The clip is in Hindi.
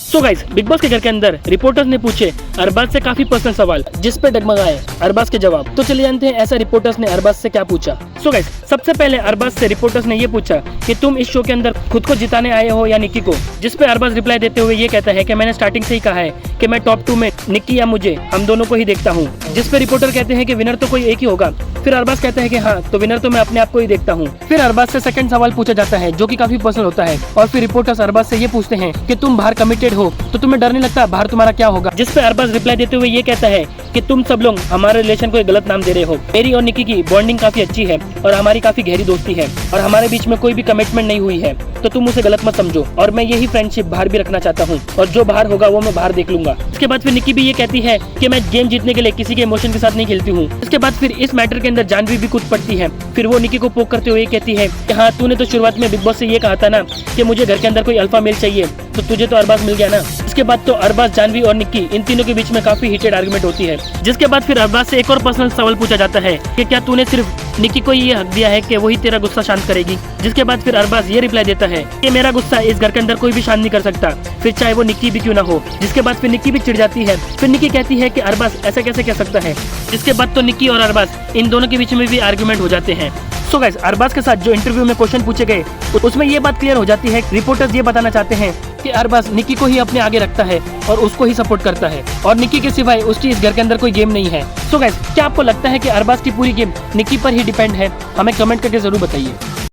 सो गाइस, बिग बॉस के घर के अंदर रिपोर्टर्स ने पूछे अरबाज से काफी पर्सनल सवाल, जिस पे डगमगाए अरबाज के जवाब। तो चलिए जानते हैं ऐसा रिपोर्टर्स ने अरबाज से क्या पूछा। सो गाइस, सबसे पहले अरबाज से रिपोर्टर्स ने ये पूछा कि तुम इस शो के अंदर खुद को जिताने आए हो या निक्की को, जिस पे अरबाज रिप्लाई देते हुए ये कहता है कि मैंने स्टार्टिंग से ही कहा है कि मैं टॉप 2 में निक्की या मुझे, हम दोनों को ही देखता हूँ। जिस पे रिपोर्टर कहते हैं कि विनर तो कोई एक ही होगा। फिर अरबाज कहता है कि हाँ, तो विनर तो मैं अपने आप को ही देखता हूँ। फिर अरबाज से सेकंड सवाल पूछा जाता है जो कि काफी पर्सनल होता है, और फिर रिपोर्टर्स अरबाज से ये पूछते हैं कि तुम बाहर कमिटेड हो तो तुम्हें डर नहीं लगता बाहर तुम्हारा क्या होगा। जिस पे अरबाज रिप्लाई देते हुए ये कहता है कि तुम सब लोग हमारे रिलेशन को एक गलत नाम दे रहे हो। मेरी और निक्की की बॉन्डिंग काफी अच्छी है और हमारी काफी गहरी दोस्ती है और हमारे बीच में कोई भी कमिटमेंट नहीं हुई है, तो तुम उसे गलत मत समझो। और मैं यही फ्रेंडशिप बाहर भी रखना चाहता हूँ और जो बाहर होगा वो मैं बाहर देख लूंगा। इसके बाद फिर निक्की भी ये कहती है कि मैं गेम जीतने के लिए किसी के इमोशन के साथ नहीं खेलती हूँ। इसके बाद फिर इस मैटर के अंदर जानवी भी कूद पड़ती है। फिर वो निक्की को पोक करते हुए कहती है कि हाँ, तूने तो शुरुआत में बिग बॉस से ये कहा था ना कि मुझे घर के अंदर कोई अल्फा मेल चाहिए, तो तुझे तो अरबाज मिल गया ना। इसके बाद तो अरबाज, जानवी और निक्की, इन तीनों के बीच में काफी हीटेड आर्गुमेंट होती है। जिसके बाद फिर अरबाज से एक और पर्सनल सवाल पूछा जाता है कि क्या तूने सिर्फ निक्की को ये हक दिया है कि वही तेरा गुस्सा शांत करेगी। जिसके बाद फिर अरबाज ये रिप्लाई देता है कि मेरा गुस्सा इस घर के अंदर कोई भी शांत नहीं कर सकता, फिर चाहे वो निक्की भी क्यों ना हो। जिसके बाद फिर निक्की भी चिढ़ जाती है। फिर निक्की कहती है कि अरबाज ऐसा कैसे कह सकता है। जिसके बाद तो निक्की और अरबाज इन दोनों के बीच में भी आर्गुमेंट हो जाते हैं। सो गाइस, अरबाज के साथ जो इंटरव्यू में क्वेश्चन पूछे गए उसमें ये बात क्लियर हो जाती है। रिपोर्टर्स ये बताना चाहते हैं कि अरबाज निक्की को ही अपने आगे रखता है और उसको ही सपोर्ट करता है और निक्की के सिवाय उसकी इस घर के अंदर कोई गेम नहीं है। सो गाइस, क्या आपको लगता है कि अरबाज की पूरी गेम निक्की पर ही डिपेंड है? हमें कमेंट करके जरूर बताइए।